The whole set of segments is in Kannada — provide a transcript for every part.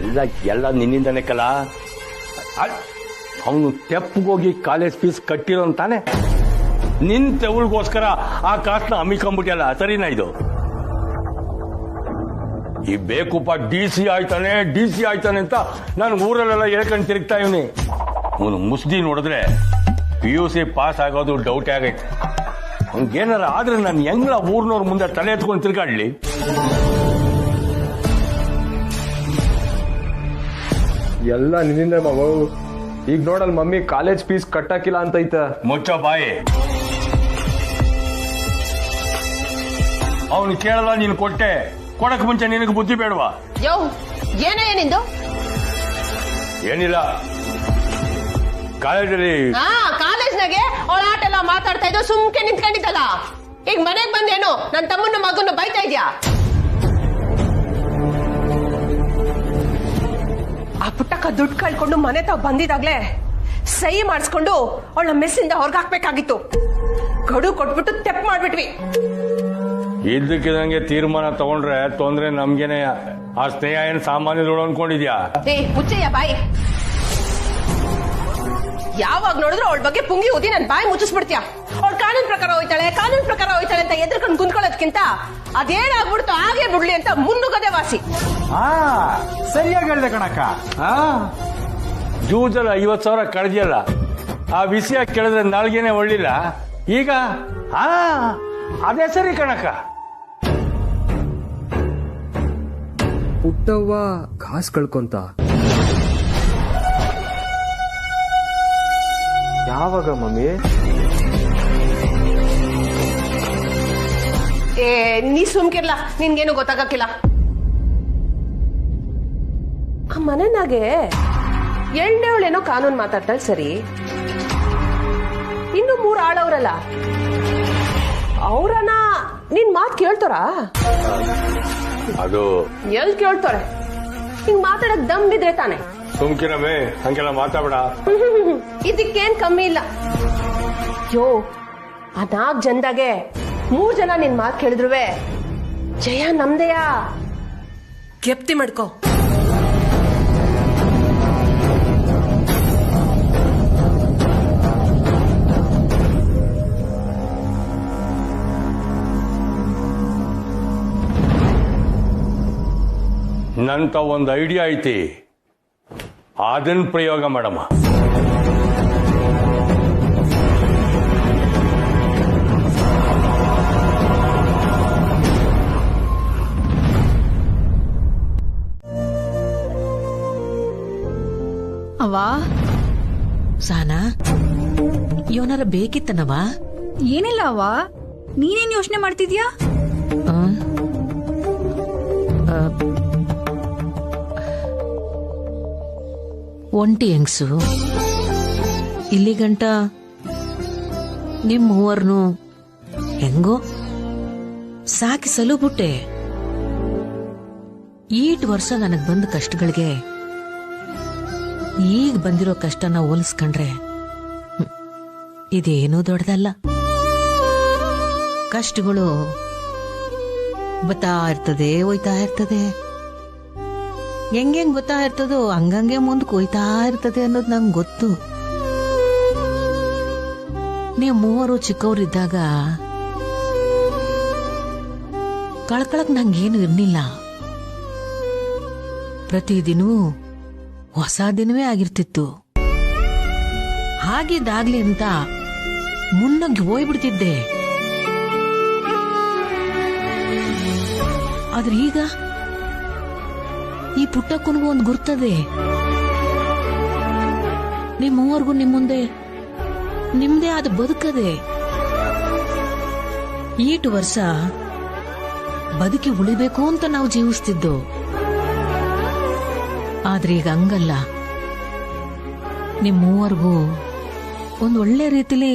ಎಲ್ಲ ಎಲ್ಲ ನಿನ್ನಿಂದನೇ ಕಲ. ಅವನು ತೆಪ್ಪಗೋಗಿ ಕಾಲೇಜ್ ಫೀಸ್ ಕಟ್ಟಿರೋ ಅಂತಾನೆ. ನಿನ್ ತೆವಳಿಗೋಸ್ಕರ ಆ ಕಾಸನ್ನ ಅಮ್ಮಿಕೊಂಡ್ಬಿಟ್ಟಿಯಲ್ಲ, ಸರಿನಾ ಇದು? ಈ ಬೇಕುಪ್ಪ ಡಿ ಸಿ ಆಯ್ತಾನೆ ಅಂತ ನಾನು ಊರಲ್ಲೆಲ್ಲ ಹೇಳ್ಕೊಂಡು ತಿರುಗ್ತಾ ಇವನಿ. ಅವನು ಮುಸ್ದಿ ನೋಡಿದ್ರೆ PUC ಪಾಸ್ ಆಗೋದು ಡೌಟೇ ಆಗೈತೆ. ಹಂಗೇನಾರ ಆದ್ರೆ ನಾನು ಹೆಂಗ್ಲ ಊರ್ನವ್ರ ಮುಂದೆ ತಲೆ ಎತ್ಕೊಂಡು ತಿರ್ಗಾಡ್ಲಿ? ಎಲ್ಲ ನಿನ್ನಿಂದ ಮಗು. ಈಗ ನೋಡಲ್ ಮಮ್ಮಿ ಕಾಲೇಜ್ ಫೀಸ್ ಕಟ್ಟಾಕಿಲ್ಲ ಅಂತೈತ. ಮುಚ್ಚೋ ಬಾಯಿ. ಅವನು ಕೇಳಲ್ಲ, ನೀನು ಕೊಟ್ಟೆ. ಕೊಡಕ್ ಮುಂಚೆ ನಿನಗೆ ಬುದ್ಧಿ ಬೇಡವಾ? ಯೋ ಏನಿಂದು? ಏನಿಲ್ಲ, ಕಾಲೇಜಲ್ಲಿ ಕಾಲೇಜ್ನಾಗೆ ಅವಳ ಆಟ ಎಲ್ಲ ಮಾತಾಡ್ತಾ ಇದ್ದು ಸುಮ್ಕೆ ನಿಂತ್ಕೊಂಡಿದ್ದಲ್ಲ. ಈಗ ಮನೆಗ್ ಬಂದೇನು ನನ್ನ ತಮ್ಮನ ಮಗನ ಬೈತಾ ಇದ್ಯಾ? ಆ ಪುಟ್ಟಕ್ಕ ದುಡ್ಡು ಕಳ್ಕೊಂಡು ಮನೆ ತಾವ್ ಬಂದಿದಾಗ್ಲೇ ಸಹಿ ಮಾಡಿಸ್ಕೊಂಡು ಅವಳ ಮೆಸ್ಸಿಂದ ಹೊರಗಾಕ್ಬೇಕಾಗಿತ್ತು. ಗಡು ಕೊಟ್ಬಿಟ್ಟು ತೆಪ್ಪ ಮಾಡ್ಬಿಟ್ವಿ. ಇದ್ದಕ್ಕಿದಂಗೆ ತೀರ್ಮಾನ ತಗೊಂಡ್ರೆ ತೊಂದ್ರೆ ನಮ್ಗೇನೆ. ಆ ಸ್ನೇಹ ಏನು ಸಾಮಾನ್ಯಗಳು ಅನ್ಕೊಂಡಿದ್ಯಾ? ಮುಚ್ಚಯ್ಯ ಬಾಯಿ. ಯಾವಾಗ ನೋಡಿದ್ರು ಅವಳ ಬಗ್ಗೆ ಪುಂಗಿ ಊದಿ ನನ್ ಬಾಯಿ ಮುಚ್ಚಿಸ್ಬಿಡ್ತೀಯ. ಅವಳು ಕಾನೂನ್ ಪ್ರಕಾರ ಹೋಯ್ತಾಳೆ ಅಂತ ಎದ್ರಕೊಂಡು ಕುಂತ್ಕೊಳ್ಳೋದಕ್ಕಿಂತ ಅದೇನಾಗ್ಬಿಡ್ತು ಹಾಗೆ ಬಿಡ್ಲಿ ಅಂತ ಮುನ್ನುಗದೆ ವಾಸಿ. ಸರಿಯಾಗಿ ಹೇಳ್ದೆ ಕಣಕ್ಕ. ಜೂಜಲ್ಲಿ 50,000 ಕಳೆದಿಯಲ್ಲ, ಆ ವಿಷಯ ಕೇಳಿದ್ರೆ ನಾಲ್ಗೇನೆ ಒಳ್ಳಿಲ್ಲ. ಈಗ ಅದೇ ಸರಿ ಕಣಕ್ಕ. ಪುಟ್ಟವ್ವ ಕಾಸು ಕಳ್ಕೊಂತ ಯಾವಾಗ ಮಮ್ಮಿ? ನೀ ಸುಮ್ಕಿರ್ಲ, ನಿನ್ಗೇನು ಗೊತ್ತಾಗಕ್ಕಿಲ್ಲ. ಆ ಮನೆನಾಗೆ ಎಣ್ಣೆವಳೇನೋ ಕಾನೂನು ಮಾತಾಡ್ತಾಳೆ ಸರಿ, ಇನ್ನು 3 ಆಳವ್ರಲ್ಲ, ಅವ್ರನ್ನ ನಿನ್ ಮಾತ್ ಕೇಳ್ತಾರ? ಅದು ಎಲ್ ಕೇಳ್ತಾರೆ? ಹಿಂಗ್ ಮಾತಾಡಕ್ ದಮ್ ಬಿದ್ರೆ ತಾನೆ. ಸುಮ್ಕಿರಮೇ, ಹಂಗೆಲ್ಲ ಮಾತಾಡ. ಇದಕ್ಕೇನ್ ಕಮ್ಮಿ ಇಲ್ಲ. ಯೋ ಆ 4 ಜನದಾಗೆ 3 ಜನ ನಿನ್ ಮಾತ್ ಕೇಳಿದ್ರುವೆ ಜಯ ನಮ್ದೆಯಾ. ಕೆಪ್ತಿ ಮಾಡ್ಕೋ. ನಂತ ಒಂದು ಐಡಿಯಾ ಐತಿ, ಅದನ್ನ ಪ್ರಯೋಗ ಮಾಡಮ್ಮ. ಅವ್ವ ಸಾನಾ, ಇವನಾರ ಬೇಕಿತ್ತನವ? ಏನಿಲ್ಲ ಅವ್ವ, ನೀನೇನ್ ಯೋಚನೆ ಮಾಡ್ತಿದ್ಯಾ? ಒಂಟಿ ಹೆಂಗ್ಸು ಇಲ್ಲಿಗಂಟ ನಿಮ್ ಮೂವರ್ನು ಹೆಂಗೋ ಸಾಕಿ ಸಲುಬಿಟ್ಟೆ. ಈಟ್ ವರ್ಷ ನನಗ್ ಬಂದ ಕಷ್ಟಗಳಿಗೆ ಈಗ ಬಂದಿರೋ ಕಷ್ಟನ ಹೋಲಿಸ್ಕೊಂಡ್ರೆ ಇದೇನೂ ದೊಡ್ಡದಲ್ಲ. ಕಷ್ಟಗಳು ಬತ್ತಾ ಇರ್ತದೆ, ಹೋಯ್ತಾ ಇರ್ತದೆ. ಹೆಂಗ್ ಗೊತ್ತಾ ಇರ್ತದೋ ಹಂಗಂಗೆ ಮುಂದಕ್ಕೆ ಹೋಯ್ತಾ ಇರ್ತದೆ ಅನ್ನೋದು ನಂಗೆ ಗೊತ್ತು. ನೀವು 3 ಚಿಕ್ಕವರಿದ್ದಾಗ ಕಳ್ಕೊಳಕ್ ನಂಗೇನು ಇರ್ಲಿಲ್ಲ. ಪ್ರತಿದಿನವೂ ಹೊಸ ದಿನವೇ ಆಗಿರ್ತಿತ್ತು. ಹಾಗಿದ್ದಾಗ್ಲಿ ಅಂತ ಮುನ್ನಗ್ಗಿ ಹೋಗ್ಬಿಡ್ತಿದ್ದೆ. ಆದ್ರೆ ಈಗ ಈ ಪುಟ್ಟಕ್ಕನಿಗೂ ಒಂದು ಗುರ್ತದೆ. ನಿಮ್ ಮೂವರ್ಗೂ ನಿಮ್ ಮುಂದೆ ನಿಮ್ದೇ ಆದ ಬದುಕದೆ. ಈಟು ವರ್ಷ ಬದುಕಿ ಉಳಿಬೇಕು ಅಂತ ನಾವು ಜೀವಿಸ್ತಿದ್ದೋ. ಆದ್ರೆ ಈಗ ಹಂಗಲ್ಲ. ನಿಮ್ ಮೂವರ್ಗೂ ಒಂದು ಒಳ್ಳೆ ರೀತಿಲಿ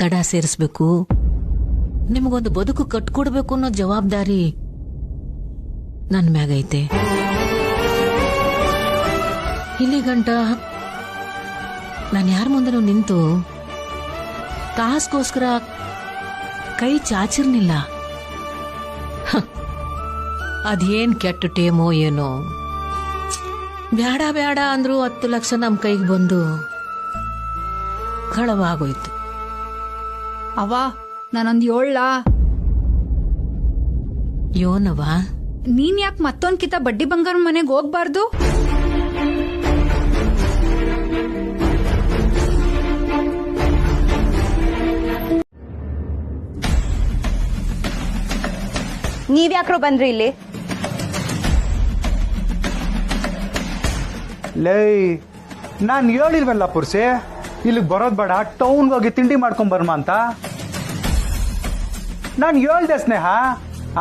ದಡ ಸೇರಿಸ್ಬೇಕು, ನಿಮಗೊಂದು ಬದುಕು ಕಟ್ಕೊಡ್ಬೇಕು ಅನ್ನೋ ಜವಾಬ್ದಾರಿ ನನ್ ಮ್ಯಾಗೈತೆ. ಇಲ್ಲಿ ಗಂಟ ನಾನು ಯಾರ ಮುಂದೆನೂ ನಿಂತು ಕಾಸ್ಗೋಸ್ಕರ ಕೈ ಚಾಚಿರ್ನಿಲ್ಲ. ಅದೇನ್ ಕೆಟ್ಟ ಟೇಮೋ ಏನೋ, ಬ್ಯಾಡ ಬ್ಯಾಡ ಅಂದ್ರು 10 ಲಕ್ಷ ನಮ್ ಕೈಗೆ ಬಂದು ಕಳವಾಗೋಯ್ತು. ಅವ್ವ ನಾನೊಂದ್ ಯೋಳ್ಲಾ? ಯೋನವ, ನೀನ್ ಯಾಕೆ ಮತ್ತೊಂದ್ಕಿತ ಬಡ್ಡಿ ಬಂಗಾರ ಮನೆಗೆ ಹೋಗ್ಬಾರ್ದು? ನೀವ್ಯಾಕ್ರೋ ಬಂದ್ರಿ ಇಲ್ಲಿ? ಲೈ, ನಾನು ಹೇಳಿಲ್ವಲ್ಲ ಪುರ್ಸಿ, ಇಲ್ಲಿಗೆ ಬರೋದ್ ಬೇಡ, ಟೌನ್ಗೆ ಹೋಗಿ ತಿಂಡಿ ಮಾಡ್ಕೊಂಡ್ ಬರ್ಮ ಅಂತ. ನಾನು ಹೇಳ್ದೆ ಸ್ನೇಹ,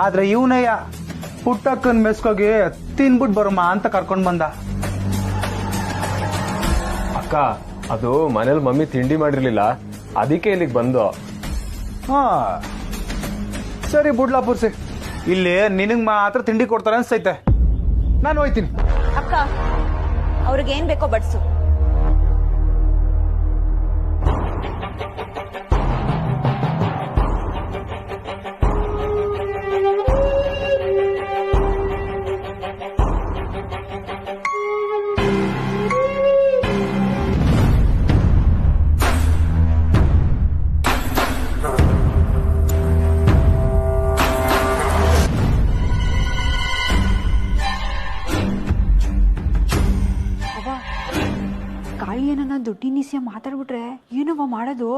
ಆದ್ರೆ ಇವನಯ್ಯ ಪುಟ್ಟಕ್ಕನ್ ಮೆಸ್ಕೋಗಿ ತಿನ್ಬಿಟ್ ಬರಮ್ಮ ಅಂತ ಕರ್ಕೊಂಡ್ ಬಂದ. ಅಕ್ಕ, ಅದು ಮನೇಲಿ ಮಮ್ಮಿ ತಿಂಡಿ ಮಾಡಿರ್ಲಿಲ್ಲ, ಅದಕ್ಕೆ ಇಲ್ಲಿಗೆ ಬಂದು. ಹಾ ಸರಿ ಬಿಡ್ಲಾ ಪುರ್ಸಿ, ಇಲ್ಲಿ ನಿನಗ್ ಮಾತ್ರ ತಿಂಡಿ ಕೊಡ್ತಾರೆ ಅನ್ಸೈತೆ. ನಾನು ಹೋಯ್ತೀನಿ. ಅಕ್ಕ, ಅವ್ರಿಗೇನ್ ಬೇಕೋ ಬಡ್ಸು. ಕಾಳಿಯನ್ನ ದುಡ್ಡಿನಿಸ್ಯ ಮಾತಾಡ್ಬಿಟ್ರೆ ಏನವ್ವ ಮಾಡೋದು?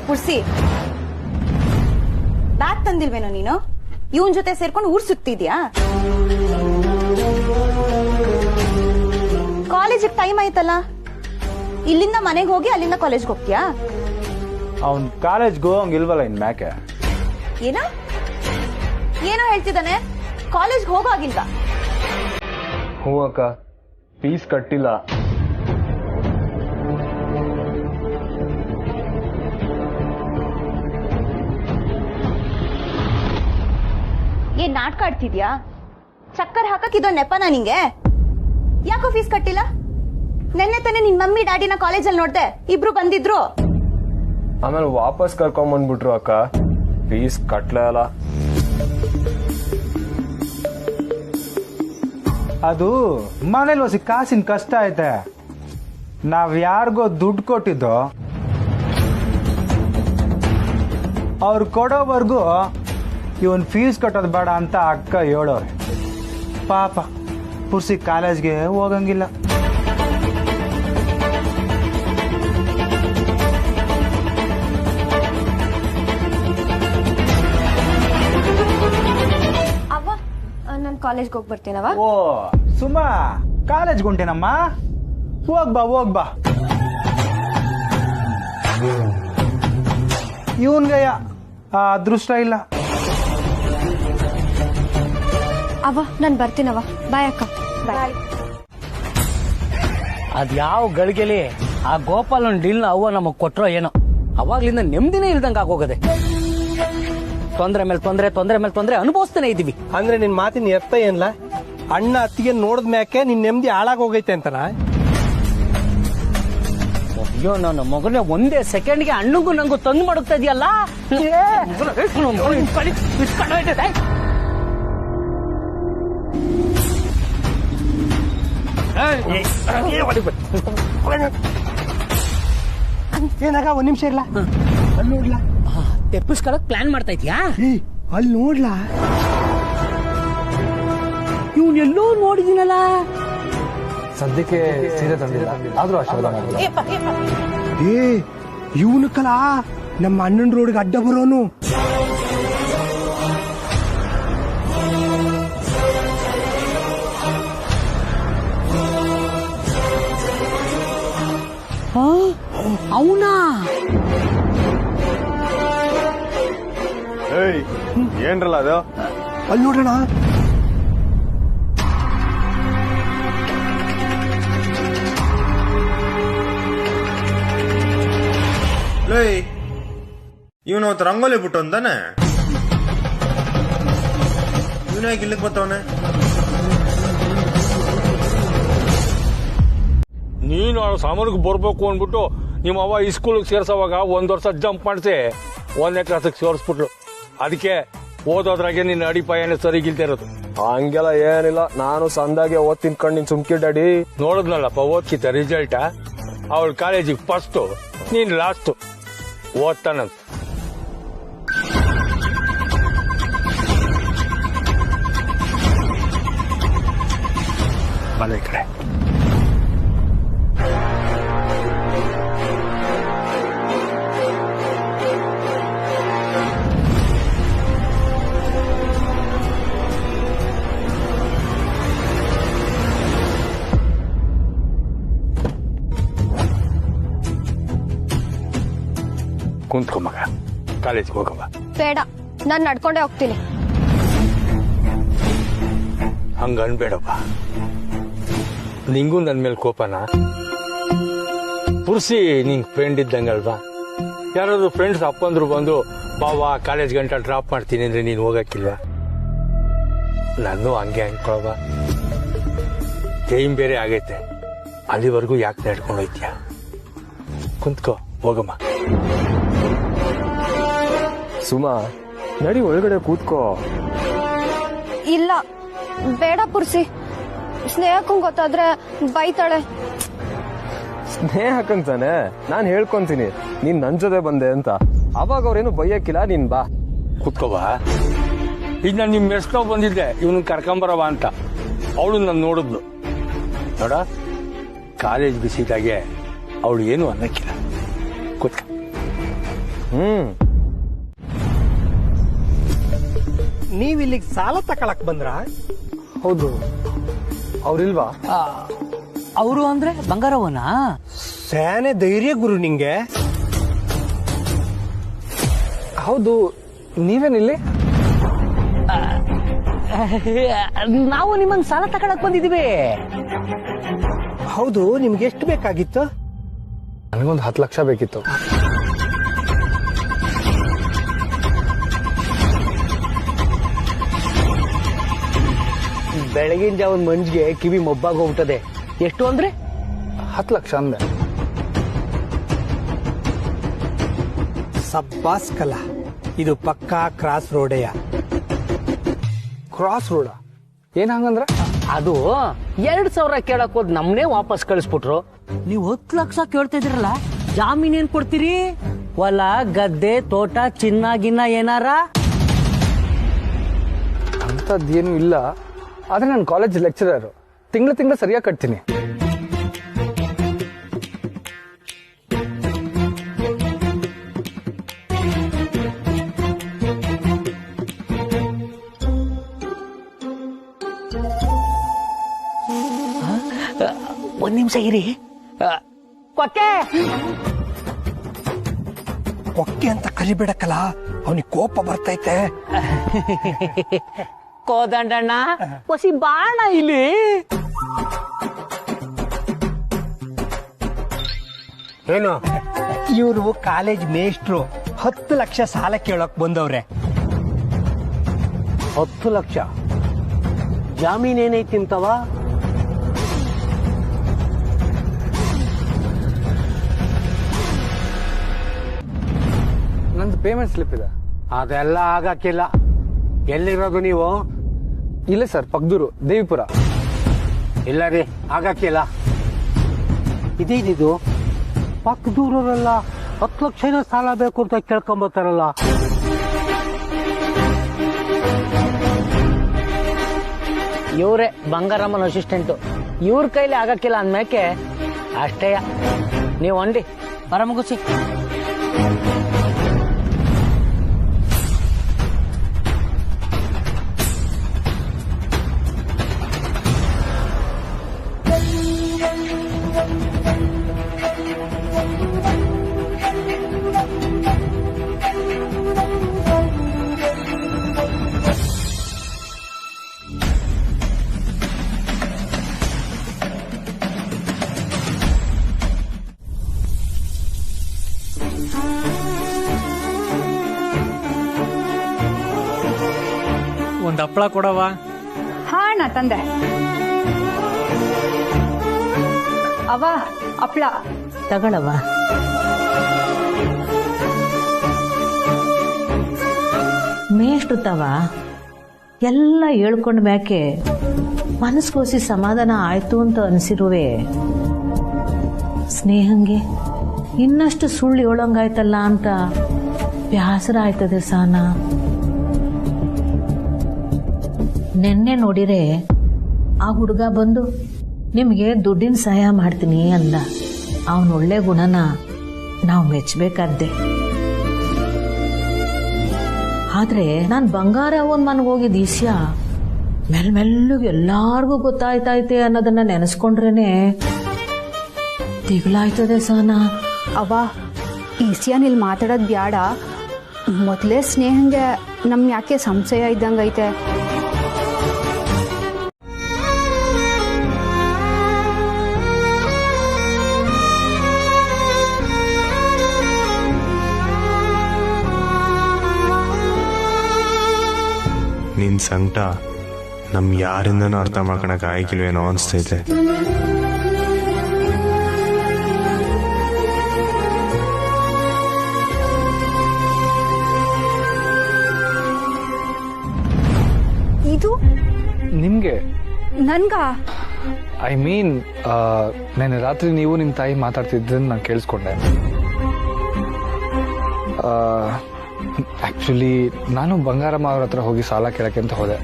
ಪುರ್ಸಿ, ಬ್ಯಾಗ್ ತಂದಿಲ್ವೇನೋ ನೀನು? ಇವನ್ ಜೊತೆ ಸೇರ್ಕೊಂಡು ಊರ್ ಸುತ್ತಿದ್ಯಾ? ಕಾಲೇಜಿಗೆ ಟೈಮ್ ಆಯ್ತಲ್ಲ, ಇಲ್ಲಿಂದ ಮನೆಗೆ ಹೋಗಿ ಅಲ್ಲಿಂದ ಕಾಲೇಜ್ಗೆ ಹೋಗ್ತೀಯಾ? ಅವ್ನ್ ಕಾಲೇಜ್ಗೆ ಹೋಗಂಗಿಲ್ವಲ್ಲ ಇನ್ ಮ್ಯಾಕೆ. ಏನೋ ಹೇಳ್ತಿದ್ದಾನೆ, ಕಾಲೇಜ್ಗೆ ಹೋಗೋಗಿಲ್ವಾ? ಹ್ಞೂ ಅಕ್ಕ, ಫೀಸ್ ಕಟ್ಟಿಲ್ಲ. ಏನ್ ನಾಟಕ ಆಡ್ತಿದ್ಯಾ? ಚಕ್ಕರ್ ಹಾಕಕ್ ಇದೊಂದ್ ನೆಪನ ನಿಂಗೆ? ಯಾಕೋ ಫೀಸ್ ಕಟ್ಟಿಲ್ಲ? ನೆನ್ನೆ ತಾನೆ ನಿನ್ ಮಮ್ಮಿ ಡ್ಯಾಡಿನ ಕಾಲೇಜಲ್ಲಿ ನೋಡ್ದೆ, ಇಬ್ರು ಬಂದಿದ್ರು. ಆಮೇಲೆ ವಾಪಸ್ ಕರ್ಕೊಂಬಂದ್ಬಿಟ್ರು ಅಕ್ಕ, ಫೀಸ್ ಕಟ್ಲೇ ಅಲ್ಲ. ಅದು ಮನೇಲಿ ಹೊಸಿ ಕಾಸಿನ ಕಷ್ಟ ಐತೆ. ನಾವ್ ಯಾರಿಗೋ ದುಡ್ಡು ಕೊಟ್ಟಿದ್ದೋ ಅವ್ರು ಕೊಡೋವರೆಗೂ ಇವನ್ ಫೀಸ್ ಕಟ್ಟೋದು ಬೇಡ ಅಂತ ಅಕ್ಕ ಹೇಳೋರೆ. ಪಾಪ ಪುರ್ಸಿ ಕಾಲೇಜ್ಗೆ ಹೋಗಂಗಿಲ್ಲ. ಅವ್ವ, ನಾನ್ ಕಾಲೇಜ್ಗೆ ಹೋಗಿ ಬರ್ತೀನವ. ಓ ಸುಮಾ, ಕಾಲೇಜ್ಗೆ ಹೊಂಟೇನಮ್ಮ? ಹೋಗ್ಬಾ ಹೋಗ್ಬಾ. ಇವನ್ಗಯ್ಯ ಆ ಅದೃಷ್ಟ ಇಲ್ಲ. ಅವ್ವ, ನಾನ್ ಬರ್ತೀನವ. ಬಾಯ್ ಅಕ್ಕ. ಬಾಯ್. ಅದ್ಯಾವ ಗಳಿಗೆಲಿ ಆ ಗೋಪಾಲನ್ ಡೀಲ್ನ ಅವ್ವ ನಮಗ್ ಕೊಟ್ರೋ ಏನೋ, ಅವಾಗ್ಲಿಂದ ನೆಮ್ಮದಿನೇ ಇಲ್ದಂಗ ಆಗೋಗದೆ. ತೊಂದ್ರೆ ಮೇಲೆ ತೊಂದ್ರೆ ಅನುಭವಿಸ್ತಾನೆ ಇದೀವಿ. ಅಂದ್ರೆ ನಿನ್ ಮಾತಿನ ಎತ್ತ ಏನ್ಲ? ಅಣ್ಣ ಅತ್ತಿಗೆ ನೋಡಿದ ಮ್ಯಾಕೆ ನಿನ್ ನೆಮ್ಮದಿ ಹಾಳಾಗ್ ಹೋಗೈತೆ ಅಂತನ? ಅಯ್ಯೋ, ನನ್ನ ಮಗನೇ ಒಂದೇ ಸೆಕೆಂಡ್ಗೆ ಅಣ್ಣಗೂ ನಂಗೂ ತಂದು ಮಾಡುತ್ತಾ ಇದೆಯಲ್ಲ. ಏನಾಗ ಒಂದ್ ನಿಮಿಷ ಇರ್ಲ, ಅಲ್ಲಿ ನೋಡ್ಲಾ? ತೆಪ್ಪಿಸ್ಕೊಳಕ್ ಪ್ಲಾನ್ ಮಾಡ್ತಾ ಇದ್ಯಾ? ಅಲ್ಲಿ ನೋಡ್ಲಾ? ಇವ್ನ್ ಎಲ್ಲೋ ನೋಡಿದಿನಲ್ಲ. ಸದ್ಯಕ್ಕೆ ಸೀರೆ ತಂದಿಲ್ಲ, ಆದ್ರೂ ಆಶೀರ್ವಾದ ಮಾಡ್ಬೋದು. ಏ, ಇವನು ಕಲ ನಮ್ಮ ಅಣ್ಣನ ರೋಡ್ಗೆ ಅಡ್ಡ ಬರೋನು. ಅವನಾ? ಏನ್ರಲ್ಲ ಅದು? ಅಲ್ಲಿ ನೋಡೋಣ. ಇವನು ಅವತ್ತು ರಂಗೋಲಿ ಬಿಟ್ಟು ಅಂತಾನೆ, ಇವನು ಯಾಕೆ ಇಲ್ಲಿಗೆ ಬರ್ತಾವನೆ? ನೀನು ಆ ಸಾಮಾನಿಗೆ ಬರ್ಬೇಕು ಅಂದ್ಬಿಟ್ಟು ನಿಮ್ಮ ಅವ್ವ ಈ ಸ್ಕೂಲ್ಗೆ ಸೇರ್ಸೋವಾಗ 1 ವರ್ಷ ಜಂಪ್ ಮಾಡಿಸಿ 1ನೇ ಕ್ಲಾಸಿಗೆ ಸೇರಿಸ್ಬಿಟ್ಲು. ಅದಕ್ಕೆ ಓದೋದ್ರಾಗೆ ನಿನ್ನ ಅಡಿಪಾಯನೇ ಸರಿಗಿಲ್ದೇ ಇರೋದು. ಹಂಗೆಲ್ಲ ಏನಿಲ್ಲ, ನಾನು ಸಂದಾಗೆ ಓದ್ ತಿನ್ಕೊಂಡು ನೀನ್ ಸುಮ್ಕಿ ಡ್ಯಾಡಿ. ನೋಡಿದ್ನಲ್ಲಪ್ಪ ಓದ್ಕಿತ ರಿಸಲ್ಟ. ಅವಳು ಕಾಲೇಜಿಗೆ ಫಸ್ಟ್, ನೀನ್ ಲಾಸ್ಟ್. ಓದ್ತಾನಂತ. ಮನೆ ಕಡೆ ಕುಂತ್ಕೊ ಮಗ, ಕಾಲೇಜಿಗೆ ಹೋಗವ. ಬೇಡ, ನಾನ್ ನಡ್ಕೊಂಡೇ ಹೋಗ್ತೀನಿ. ಹಂಗ ಅನ್ಬೇಡಪ್ಪ. ನಿಂಗೂ ನನ್ ಮೇಲೆ ಕೋಪನ? ಪುರ್ಸಿ ನಿಂಗ್ ಫ್ರೆಂಡ್ ಇದ್ದಂಗಲ್ವಾ? ಯಾರಾದ್ರೂ ಫ್ರೆಂಡ್ಸ್ ಅಪ್ಪಂದ್ರು ಬಂದು ಬಾವಾ ಕಾಲೇಜ್ ಗಂಟ ಡ್ರಾಪ್ ಮಾಡ್ತೀನಿ ಅಂದ್ರೆ ನೀನ್ ಹೋಗಕ್ಕಿಲ್ವಾ? ನಾನು ಹಂಗೆ ಅನ್ಕೊಳವ. ಟೈಮ್ ಬೇರೆ ಆಗೈತೆ, ಅಲ್ಲಿವರೆಗೂ ಯಾಕೆ ನಡ್ಕೊಂಡು ಹೋಯ್ತೀಯ? ಕುಂತ್ಕೋ, ಹೋಗಮ್ಮ. ಸುಮಾ, ನಡಿ ಒಳಗಡೆ ಕೂತ್ಕೋ. ಇಲ್ಲ, ಬೇಡ ಪುರ್ಸಿ. ಸ್ನೇಹಕ್ಕಂಗ್ ಗೊತ್ತಾದ್ರೆ ಬೈತಾಳೆ. ಸ್ನೇಹಕ್ಕಂತಾನೆ ನಾನ್ ಹೇಳ್ಕೊಂತೀನಿ ನೀನ್ ನನ್ ಜೊತೆ ಬಂದೆ ಅಂತ. ಅವಾಗ ಅವ್ರೇನು ಬೈಯಕ್ಕಿಲ್ಲ, ನೀನ್ ಬಾ. ಕುತ್ಕೋಬಾ. ಈಗ ನಾನು ನಿಮ್ ಮೆಸ್ನೋ ಬಂದಿದ್ದೆ ಇವನು ಕರ್ಕೊಂಬರವ ಅಂತ. ಅವಳು ನಾನು ನೋಡಿದ್ಲು. ನೋಡ, ಕಾಲೇಜ್ ಬಿಸಿದಾಗೆ ಅವಳು ಏನು ಅನ್ನಕ್ಕಿಲ್ಲ. ಕುತ್ಕ. ನೀವ್ ಇಲ್ಲಿಗೆ ಸಾಲ ತಕೊಳಕ್ ಬಂದ್ರ? ಹೌದು. ಅವ್ರಿಲ್ವಾ? ಅವರು ಅಂದ್ರೆ ಬಂಗಾರವನ? ಸ್ಯಾನೆ ಧೈರ್ಯ ಗುರು ನಿಂಗೆ. ಹೌದು. ನೀವೇನಿಲ್ಲಿ? ನಾವು ನಿಮ್ಮಂಗ್ ಸಾಲ ತಗೊಳಕ್ ಬಂದಿದೀವಿ. ಹೌದು, ನಿಮ್ಗೆ ಎಷ್ಟು ಬೇಕಾಗಿತ್ತು? ನನಗೊಂದು 10 ಲಕ್ಷ ಬೇಕಿತ್ತು. ಬೆಳಗಿನ ಜಾವನ್ ಮಂಜಿಗೆ ಕಿವಿ ಮೊಬ್ಬಾಗ ಹೋಗ್ತದೆ. ಎಷ್ಟು ಅಂದ್ರೆ? 10 ಲಕ್ಷ ಅಂದೆ. ಸಬ್ಬಾಸ್ ಕಲ, ಇದು ಪಕ್ಕಾ ಕ್ರಾಸ್ ರೋಡೆಯ. Cross road? ಏನ್ ಹಂಗಂದ್ರ? ಅದು 2,000 ಕೇಳಕ್ ಹೋದ್ ನಮ್ನೇ ವಾಪಸ್ ಕಳಿಸ್ಬಿಟ್ರು. ನೀವು 10 ಲಕ್ಷ ಕೇಳ್ತಾ ಇದ್ರಲ್ಲ, ಜಾಮೀನ್ ಏನ್ ಕೊಡ್ತೀರಿ? ಹೊಲ, ಗದ್ದೆ, ತೋಟ, ಚಿನ್ನ ಗಿನ್ನ ಏನಾರ? ಅಂತದ್ದೇನು ಇಲ್ಲ. ಆದ್ರೆ ನಾನು ಕಾಲೇಜ್ ಲೆಕ್ಚರರ್, ತಿಂಗಳ ಸರಿಯಾಗಿ ಕಟ್ತೀನಿ. ಒಂದ್ ನಿಮಿಷ ಇರಿ. ಕೊಕ್ಕೆ ಕೊಕ್ಕೆ ಅಂತ ಕರಿಬೇಡಕ್ಕಲ್ಲ, ಅವನಿಗೆ ಕೋಪ ಬರ್ತೈತೆ. ಕೋದಂಡಣ್ಣ, ಹೊಸಿ ಬಾಣ ಇಲ್ಲಿ. ಏನು? ಇವರು ಕಾಲೇಜ್ ಮೇಷ್ಟ್ರು 10 ಲಕ್ಷ ಸಾಲ ಕೇಳಕ್ ಬಂದವ್ರೆ. 10 ಲಕ್ಷ ಜಾಮೀನ್ ಏನೈತಿ ಅಂತವ? ನಂದು ಪೇಮೆಂಟ್ ಸ್ಲಿಪ್ ಇದೆ. ಅದೆಲ್ಲ ಆಗಕ್ಕಿಲ್ಲ. ಎಲ್ಲಿರೋದು ನೀವು? ಇಲ್ಲ ಸರ್, ಪಕ್ದೂರು, ದೇವಿಪುರ. ಇಲ್ಲ ರೀ, ಆಗಕ್ಕಿಲ್ಲ. ಇದೇನಿದು? ಪಕ್ಕದೂರಲ್ಲ 10 ಲಕ್ಷ ಸಾಲ ಬೇಕು ಅಂತ ಕೇಳ್ಕೊಂಬತ್ತಾರಲ್ಲ. ಇವರೇ ಬಂಗಾರಮ್ಮನ ಅಸಿಸ್ಟೆಂಟು. ಇವ್ರ ಕೈಲಿ ಆಗಕ್ಕಿಲ್ಲ ಅಂದ್ಮೇಕೆ ಅಷ್ಟೇಯ. ನೀವು ಅಂಡಿ ಬರ ಮುಗಿಸಿ. ಒಂದ್ ಹಪ್ಪಳ ಕೊಡವಾ? ಹಾ ಅಣ್ಣ, ತಂದೆ. ಅವ ಹಪ್ಪಳ ತಗೊಳವ. ತವ ಎಲ್ಲ ಹೇಳ್ಕೊಂಡ್ ಮ್ಯಾಕೆ ಮನಸ್ಗೋಸಿ ಸಮಾಧಾನ ಆಯ್ತು ಅಂತ ಅನ್ಸಿರುವೆ ಸ್ನೇಹಂಗೆ ಇನ್ನಷ್ಟು ಸುಳ್ಳು ಹೇಳಂಗಾಯ್ತಲ್ಲ ಅಂತ ಬ್ಯಾಸರ ಆಯ್ತದೆ ಸಾನ. ನೆನ್ನೆ ನೋಡಿರೆ ಆ ಹುಡುಗ ಬಂದು ನಿಮ್ಗೆ ದುಡ್ಡಿನ ಸಹಾಯ ಮಾಡ್ತೀನಿ ಅಂದ. ಅವನ ಒಳ್ಳೆ ಗುಣನ ನಾವು ಮೆಚ್ಚಬೇಕಾದ್ದೆ. ಆದ್ರೆ ನಾನ್ ಬಂಗಾರ ಅವನ್ ಮನೆಗೆ ಹೋಗಿದ್ದ ಈಸ್ಯ ಮೆಲ್ಲಗೆ ಎಲ್ಲಾರ್ಗೂ ಗೊತ್ತಾಯ್ತೈತೆ ಅನ್ನೋದನ್ನ ನೆನೆಸ್ಕೊಂಡ್ರೇನೆ ದಿಗ್ಲಾಯ್ತದೆ ಸಾನ. ಅವ್ವ ಈಸಿಯಾನ್ ಇಲ್ಲಿ ಮಾತಾಡೋದ್ ಬ್ಯಾಡ. ಮೊದಲೇ ಸ್ನೇಹಂಗೆ ನಮ್ ಯಾಕೆ ಸಂಶಯ ಇದ್ದಂಗೈತೆ. ನಿನ್ ಸಂಕಟ ನಮ್ ಯಾರಿಂದನೂ ಅರ್ಥ ಮಾಡ್ಕೊಳಕ್ ಆಯ್ಕಿಲ್ವೇನೋ ಅನ್ಸ್ತೈತೆ. ಇದು ನಿಮ್ಗೆ ನನ್ಗ ಐ ಮೀನ್ ನೆನ್ನೆ ರಾತ್ರಿ ನೀವು ನಿಮ್ ತಾಯಿ ಮಾತಾಡ್ತಿದ್ದನ್ನ ನಾನು ಕೇಳಿಸ್ಕೊಂಡೆ. ಆಕ್ಚುಲಿ ನಾನು ಬಂಗಾರಮ್ಮ ಅವ್ರ ಹತ್ರ ಹೋಗಿ ಸಾಲ ಕೇಳಕ್ಕೆ ಅಂತ ಹೋದೆ,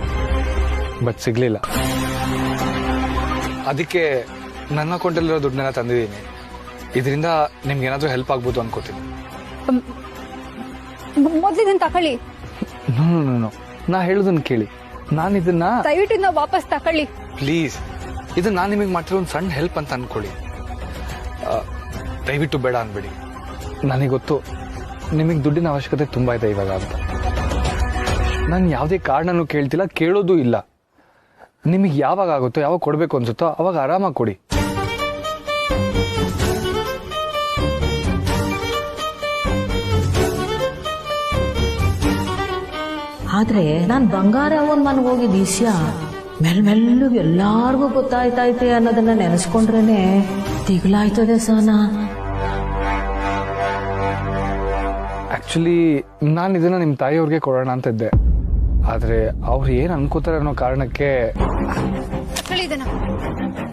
ಬಟ್ ಸಿಗ್ಲಿಲ್ಲ. ಅದಕ್ಕೆ ನನ್ನ ಅಕೌಂಟಲ್ಲಿರೋ ದುಡ್ಡನ್ನೆಲ್ಲ ತಂದಿದ್ದೀನಿ. ಇದರಿಂದ ನಿಮ್ಗೆ ಏನಾದ್ರೂ ಹೆಲ್ಪ್ ಆಗ್ಬೋದು ಅನ್ಕೋತೀನಿ. ಮೊದ್ಲಿದನ್ ತಕೊಳ್ಳಿ. ನೋ ನಾ ಹೇಳುದನ್ನ ಕೇಳಿ. ನಾನು ಇದನ್ನ ದಯವಿಟ್ಟು ಇದನ್ನ ವಾಪಸ್ ತಕೊಳ್ಳಿ ಪ್ಲೀಸ್. ಇದು ನಾನು ನಿಮಗೆ ಮಾಡ್ತಿರೋ ಒಂದು ಸಣ್ಣ ಹೆಲ್ಪ್ ಅಂತ ಅನ್ಕೊಳ್ಳಿ. ದಯವಿಟ್ಟು ಬೇಡ ಅನ್ಬೇಡಿ. ನನಗೆ ಗೊತ್ತು ನಿಮಗೆ ದುಡ್ಡಿನ ಅವಶ್ಯಕತೆ ತುಂಬಾ ಇದೆ ಇವಾಗ ಅಂತ. ನಾನು ಯಾವುದೇ ಕಾರಣನೂ ಕೇಳ್ತಿಲ್ಲ, ಕೇಳೋದು ಇಲ್ಲ. ನಿಮಗೆ ಯಾವಾಗ ಆಗುತ್ತೋ, ಯಾವಾಗ ಕೊಡಬೇಕು ಅನ್ಸುತ್ತೋ ಅವಾಗ ಆರಾಮಾಗಿ ಕೊಡಿ. ಆದ್ರೆ ನಾನ್ ಬಂಗಾರ ಅವನ್ ಮನೆಗೆ ಹೋಗಿದ್ದ ಈಸ್ಯ ಮೆಲ್ಲಗೆ ಎಲ್ಲಾರ್ಗೂ ಗೊತ್ತಾಯ್ತೈತೆ ಅನ್ನೋದನ್ನ ನೆನೆಸ್ಕೊಂಡ್ರೇನೆ ದಿಗ್ಲಾಯ್ತದೆ ಸಾನ. ಆಕ್ಚುಲಿ ನಾನು ಇದನ್ನ ನಿಮ್ಮ ತಾಯಿಯವ್ರಿಗೆ ಕೊಡೋಣ ಅಂತ ಇದ್ದೆ. ಆದ್ರೆ ಅವ್ರು ಏನ್ ಅನ್ಕೋತಾರೆ ಅನ್ನೋ ಕಾರಣಕ್ಕೆ ತಕೊಳ್ಳಿ ಇದನ್ನ.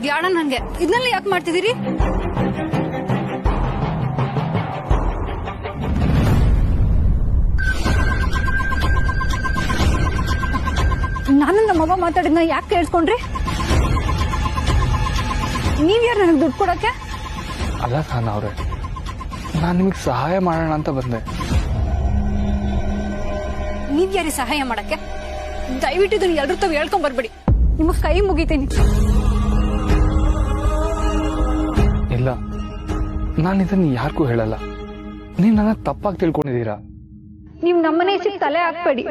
ಬ್ಯಾಡ ನನ್ಗೆ. ಇದನ್ನೆಲ್ಲ ಯಾಕೆ ಮಾಡ್ತಿದ್ದೀರಿ? ನಾನು ನಮ್ಮವ್ವ ಮಾತಾಡಿದ್ನ ಯಾಕೆ ಕೇಳಿಸ್ಕೊಂಡ್ರಿ? ನೀವ್ಯಾರು ನನಗೆ ದುಡ್ಡು ಕೊಡಕ್ಕೆ? ಅಲ್ಲ ಸಾನ ಅವ್ರೆ, ನಾನು ನಿಮಗೆ ಸಹಾಯ ಮಾಡೋಣ ಅಂತ ಬಂದೆ. ನೀವ್ಯಾರಿ ಸಹಾಯ ಮಾಡಕ್ಕೆ? ದಯವಿಟ್ಟು ಇದನ್ನ ಎಲ್ರ ತಾವ್ ಹೇಳ್ಕೊಂಡ್ ಬರ್ಬೇಡಿ. ನಿಮ್ಮ ಕೈ ಮುಗಿತೀನಿ. ಇಲ್ಲ, ನಾನು ಇದನ್ನ ಯಾರಿಗೂ ಹೇಳಲ್ಲ. ನೀವು ನನ್ನ ತಪ್ಪಾಗಿ ತಿಳ್ಕೊಂಡಿದ್ದೀರಾ. ನೀವ್ ನಮ್ಮನೆ ತಲೆ ಹಾಕ್ಬೇಡಿ.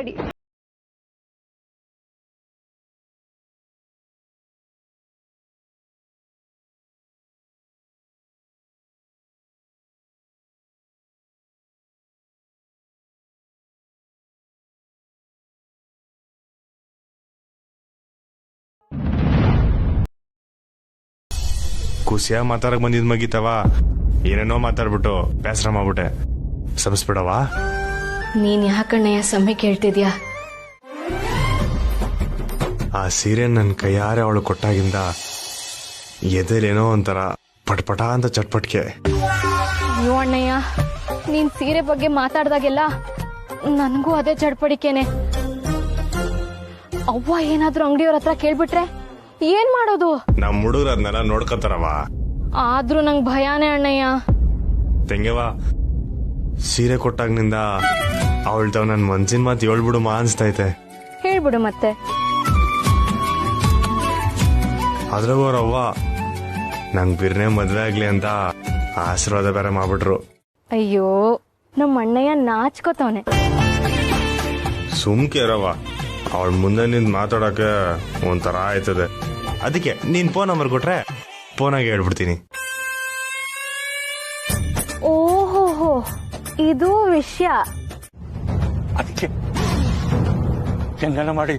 ಖುಷಿಯಾಗಿ ಮಾತಾಡಕ್ ಬಂದಿದ್ ಮಗಿತವ, ಏನೇನೋ ಮಾತಾಡ್ಬಿಟ್ಟು ಬೇಸರ ಮಾಡ್ಬಿಟ್ಟೆ. ಸಬ್ಸ್ಬಿಡವಾ? ನೀನ್ ಯಾಕಣ್ಣಯ್ಯ ಸಮಯ ಕೇಳ್ತಿದ್ಯಾ? ಆ ಸೀರೆ ನನ್ ಕೈಯಾರೆ ಅವಳು ಕೊಟ್ಟಾಗಿಂದ ಎದೆಲೇನೋ ಒಂಥರ ಪಟ್ಪಟ ಅಂತ ಚಟ್ಪಟ್ಕೆ. ಅಯ್ಯೋ ಅಣ್ಣಯ್ಯ, ನೀನ್ ಸೀರೆ ಬಗ್ಗೆ ಮಾತಾಡ್ದಾಗೆಲ್ಲ ನನ್ಗೂ ಅದೇ ಚಡ್ಪಡಿಕೆನೆ. ಅವ್ವ ಏನಾದ್ರೂ ಅಂಗಡಿಯವ್ರ ಹತ್ರ ಕೇಳ್ಬಿಟ್ರೆ ಏನ್ ಮಾಡೋದು? ನಮ್ ಹುಡುಗರು ಅದನ್ನೆಲ್ಲ ನೋಡ್ಕೊತಾರವ. ಆದ್ರೂ ನಂಗ್ ಭಯಾನೇ ಅಣ್ಣಯ್ಯ. ತೆಂಗೆವಾ, ಸೀರೆ ಕೊಟ್ಟಾಗಿನಿಂದ ಅವಳ್ತಾವ್ ನನ್ ಮನ್ಸಿನ ಮಾತು ಹೇಳ್ಬಿಡು ಮಾ ಅನ್ಸ್ತೈತೆ. ಹೇಳ್ಬಿಡು ಮತ್ತೆ. ಅದ್ರಾಗವ್ರವ್ವ ನಂಗ್ ಬಿರ್ನೆ ಮದ್ವೆ ಆಗ್ಲಿ ಅಂತ ಆಶೀರ್ವಾದ ಬೇರೆ ಮಾಡ್ಬಿಟ್ರು. ಅಯ್ಯೋ, ನಮ್ಮ ಅಣ್ಣಯ್ಯ ನಾಚ್ಕೋತವನೆ. ಸುಮ್ಕೇರವ, ಅವಳ ಮುಂದೆ ನಿಂತ್ ಮಾತಾಡಕ್ಕೆ ಒಂಥರ ಆಯ್ತದೆ. ಅದಕ್ಕೆ ನೀನ್ ಫೋನ್ ನಂಬರ್ ಕೊಟ್ರೆ ಫೋನಾಗೆ ಹೇಳ್ಬಿಡ್ತೀನಿ. ಓಹೋ, ಇದು ವಿಷಯ. ಅದಕ್ಕೆ ಹೆಂಗನ ಮಾಡಿ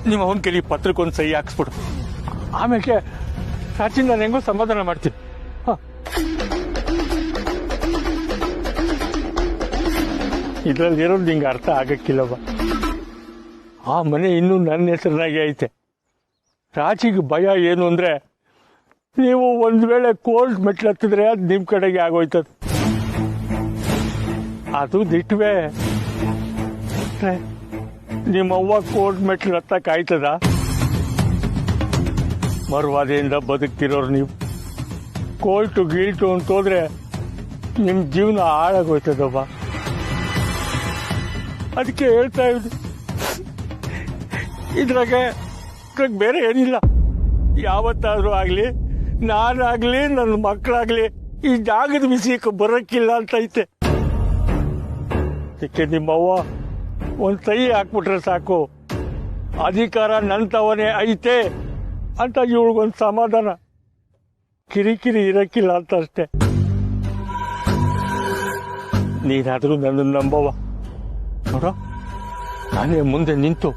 ನಿಮ್ಮ ಅವನ ಕೈಲಿ ಪತ್ರಕ್ಕೊಂದು ಸಹಿ ಹಾಕ್ಸ್ಬಿಡು. ಆಮೇಲೆ ಸಾಚಿ ನಾನು ಹೆಂಗೋ ಸಮಾಧಾನ ಮಾಡ್ತೀನಿ. ಇದ್ರಲ್ಲಿ ಇರೋದು ನಿಂಗೆ ಅರ್ಥ ಆಗಕ್ಕಿಲ್ಲವ. ಆ ಮನೆ ಇನ್ನೂ ನನ್ನ ಹೆಸರಿನಾಗೆ ಐತೆ. ರಾಜಿಗೆ ಭಯ ಏನು ಅಂದರೆ, ನೀವು ಒಂದು ವೇಳೆ ಕೋರ್ಟ್ ಮೆಟ್ಲು ಹತ್ತಿದ್ರೆ ಅದು ನಿಮ್ಮ ಕಡೆಗೆ ಆಗೋಯ್ತದೆ. ಅದು ದಿಟ್ವೇ ನಿಮ್ಮವ್ವ ಕೋರ್ಟ್ ಮೆಟ್ಲು ಹತ್ತಕ್ಕಾಯ್ತದ? ಮರುವಾದೆಯಿಂದ ಬದುಕ್ತಿರೋರು ನೀವು. ಕೋರ್ಟು ಗೀಲ್ಟು ಅಂತ ಹೋದ್ರೆ ನಿಮ್ಮ ಜೀವನ ಹಾಳಾಗೋಯ್ತದವ್ವ. ಅದಕ್ಕೆ ಹೇಳ್ತಾ ಇದ್ದೆ, ಇದ್ರಾಗೆ ಬೇರೆ ಏನಿಲ್ಲ. ಯಾವತ್ತಾದ್ರೂ ಆಗಲಿ, ನಾನಾಗ್ಲಿ ನನ್ನ ಮಕ್ಕಳಾಗ್ಲಿ ಈ ಜಾಗದ ವಿಷಯಕ್ಕೆ ಬರೋಕ್ಕಿಲ್ಲ ಅಂತ ಐತೆ. ಅದಕ್ಕೆ ನಿಮ್ಮವ್ವ ಒಂದು ಸಹಿ ಹಾಕ್ಬಿಟ್ರೆ ಸಾಕು, ಅಧಿಕಾರ ನಂತವನೇ ಐತೆ ಅಂತ ಇವಳಿಗೊಂದು ಸಮಾಧಾನ. ಕಿರಿಕಿರಿ ಇರಕ್ಕಿಲ್ಲ ಅಂತ ಅಷ್ಟೇ. ನೀನಾದರೂ ನನ್ನನ್ನು ನಂಬವ. ನೋಡ, ನಾನೇ ಮುಂದೆ ನಿಂತು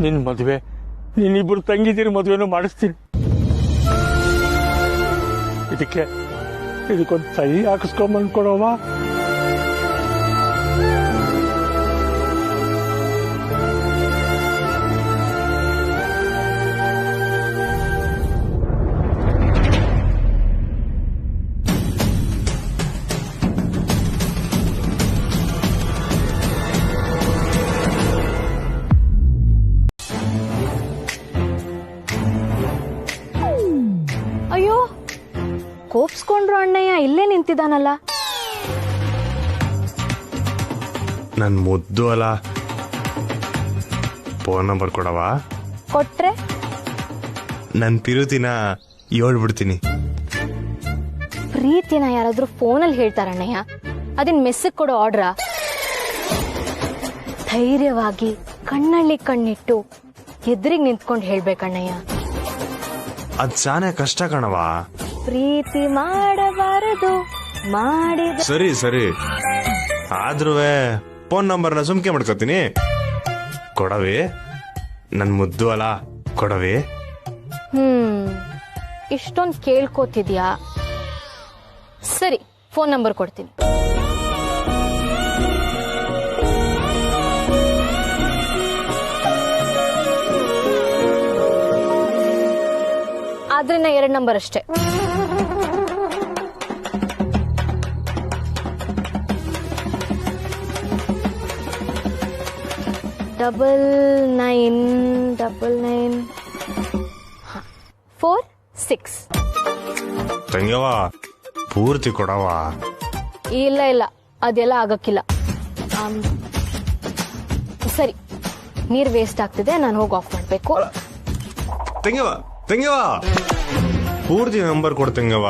ನಿನ್ನ ಮದುವೆ, ನೀನಿಬ್ಬರು ತಂಗಿದಿರ ಮದುವೆನೂ ಮಾಡಿಸ್ತೀನಿ. ಇದಕ್ಕೊಂದು ಸಹಿ ಹಾಕಿಸ್ಕೊಂಬಂದ್ಕೊಡವ. ಅಯ್ಯೋ, ಕೋಪ್ಸ್ಕೊಂಡ್ರು ಅಣ್ಣಯ್ಯ, ಇಲ್ಲೇ ನಿಂತಿದ್ದಾನಲ್ಲ. ನನ್ ಮುದ್ದು ಅಲ್ಲ, ಫೋನ್ ನಂಬರ್ ಕೊಡವಾ? ಕೊಟ್ರೆ ನನ್ ಪಿರುತಿನ ಹೇಳ್ಬಿಡ್ತೀನಿ. ಪ್ರೀತಿನ ಯಾರಾದ್ರೂ ಫೋನಲ್ಲಿ ಹೇಳ್ತಾರಣ್ಣಯ್ಯ, ಅದನ್ ಮೆಸ್ಸಕ್ ಕೊಡೋ ಆರ್ಡ್ರ? ಧೈರ್ಯವಾಗಿ ಕಣ್ಣಳ್ಳಿ ಕಣ್ಣಿಟ್ಟು ಎದುರಿಗೆ ನಿಂತ್ಕೊಂಡು ಹೇಳ್ಬೇಕಣ್ಣಯ್ಯ. ಅದ್ ಸಾನೆ ಕಷ್ಟ ಕಣವಾ. ಪ್ರೀತಿ ಮಾಡಬಾರದು, ಮಾಡಿದ. ಸರಿ ಸರಿ, ಆದ್ರೂ ಫೋನ್ ನಂಬರ್ನ ಸುಮ್ಕೆ ಮಾಡ್ಕೋತೀನಿ. ಕೊಡವಿ, ನನ್ ಮುದ್ದು ಅಲ್ಲ, ಕೊಡವಿ. ಇಷ್ಟೊಂದು ಕೇಳ್ಕೋತಿದ್ಯಾ? ಸರಿ, ಫೋನ್ ನಂಬರ್ ಕೊಡ್ತೀನಿ. ಆದ್ರೆ 2 ನಂಬರ್ ಅಷ್ಟೇ. ಡಬಲ್ 99946. ತಂಗವ, ಪೂರ್ತಿ ಕೊಡವ. ಇಲ್ಲ, ಅದೆಲ್ಲ ಆಗಕ್ಕಿಲ್ಲ. ಸರಿ, ನೀರ್ ವೇಸ್ಟ್ ಆಗ್ತಿದೆ, ನಾನು ಹೋಗಿ ಆಫ್ ಮಾಡ್ಬೇಕು. ತಂಗವ, ಪೂರ್ತಿ ನಂಬರ್ ಕೊಡ್ತಂಗವ.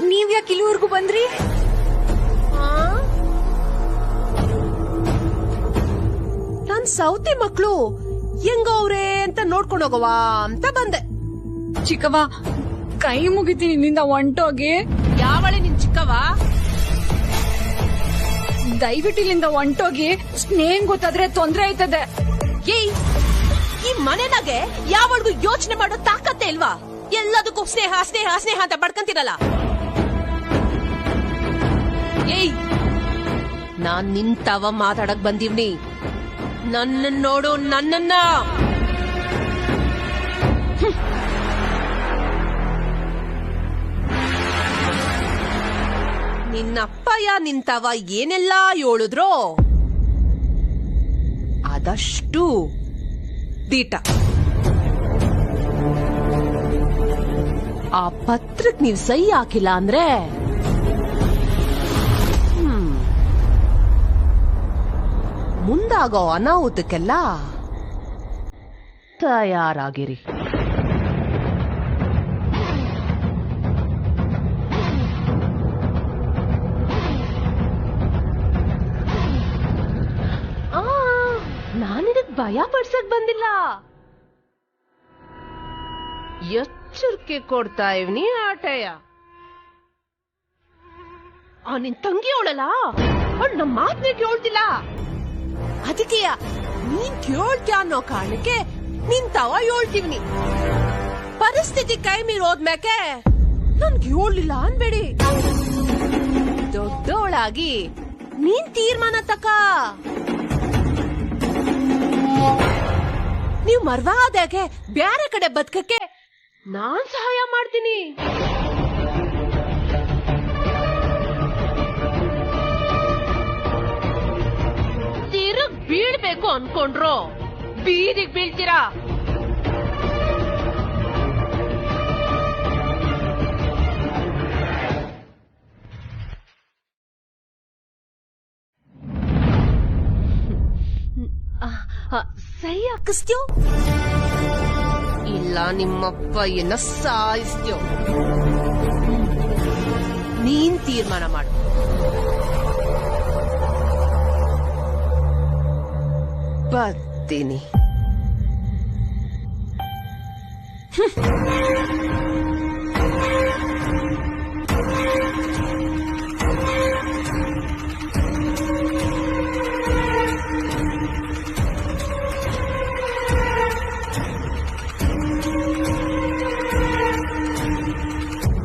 ನೀವ್ ಯಾಕೆ ಇಲ್ಲಿವರೆಗೂ ಬಂದ್ರಿ? ನಾನ್ ಸೌತಿ ಮಕ್ಳು ಹೆಂಗವ್ರೆ ಅಂತ ನೋಡ್ಕೊಂಡು ಹೋಗವಾ ಅಂತ ಬಂದೆ. ಚಿಕ್ಕವ, ಕೈ ಮುಗಿತೀನಿ, ನಿನ್ನಿಂದ ಹೊಂಟೋಗಿ. ಯಾವಳೆ ನಿನ್ ಚಿಕ್ಕವ? ದಯವಿಟ್ಟು ಇಲ್ಲಿಂದ ಹೊಂಟೋಗಿ. ಸ್ನೇಹ ಗೊತ್ತಾದ್ರೆ ತೊಂದ್ರೆ ಆಯ್ತದೆ. ಏಯ್, ಈ ಮನೆನಾಗೆ ಯಾವಳಿಗೂ ಯೋಚನೆ ಮಾಡೋ ತಾಕತ್ತೆ ಇಲ್ವಾ? ಎಲ್ಲದಕ್ಕೂ ಸ್ನೇಹ ಸ್ನೇಹ ಸ್ನೇಹ ಅಂತ ಬಡ್ಕಂತೀರಲ್ಲ. ಏಯ್, ನಾನ್ ನಿಂತವ ಮಾತಾಡಕ್ ಬಂದಿವ್ನಿ. ನನ್ನ ನೋಡು, ನನ್ನನ್ನ. ನಿನ್ನಪ್ಪಯ್ಯ ನಿಂತವ ಏನೆಲ್ಲಾ ಹೇಳಿದ್ರೋ ಅದಷ್ಟು ದೀಟ. ಆ ಪತ್ರಕ್ ನೀವ್ ಸಹಿ ಹಾಕಿಲ್ಲ ಅಂದ್ರೆ ಮುಂದಾಗೋ ಅನಾಹುತಕ್ಕೆಲ್ಲ ತಯಾರಾಗಿರಿ. ನಾನಿದಕ್ ಭಯ ಪಡ್ಸಕ್ ಬಂದಿಲ್ಲ, ಎಚ್ಚರಿಕೆ ಕೊಡ್ತಾ ಇವ್ನಿ ಆಟಯ್ಯ. ನಿನ್ ತಂಗಿ ಅವಳಲ್ಲ, ಅವಳು ನಮ್ಮ ಮಾತನ್ನೇ ಕೇಳ್ತಿಲ್ಲ. ಅದಕ್ಕೆ ನೀನ್ ಕೇಳ್ತ್ಯಾ ಅನ್ನೋ ಕಾರಣಕ್ಕೆ ನೀನ್ ತವ ಹೇಳ್ತೀವ್ನಿ. ಪರಿಸ್ಥಿತಿ ಕೈ ಮೀರೋದ್ಮ್ಯಾಕೆ ನನ್ಗೆ ಹೇಳ್ಲಿಲ್ಲ ಅನ್ಬೇಡಿ. ದೊಡ್ಡವಳಾಗಿ ನೀನ್ ತೀರ್ಮಾನ ತಕ. ನೀವ್ ಮರ್ವಾದಾಗೆ ಬ್ಯಾರೆ ಕಡೆ ಬದುಕಕ್ಕೆ ನಾನ್ ಸಹಾಯ ಮಾಡ್ತೀನಿ. ತಿರುಗ್ ಬೀಳ್ಬೇಕು ಅನ್ಕೊಂಡ್ರು ಬೀದಿಗ್ ಬೀಳ್ತೀರಾ. ಸೈ ಹಾಕಿಸ್ತೀಯೋ ಇಲ್ಲ ನಿಮ್ಮಪ್ಪ ಏನ ಸಾಯಿಸ್ತೀಯೋ, ನೀನ್ ತೀರ್ಮಾನ ಮಾಡು. ಬರ್ತೀನಿ.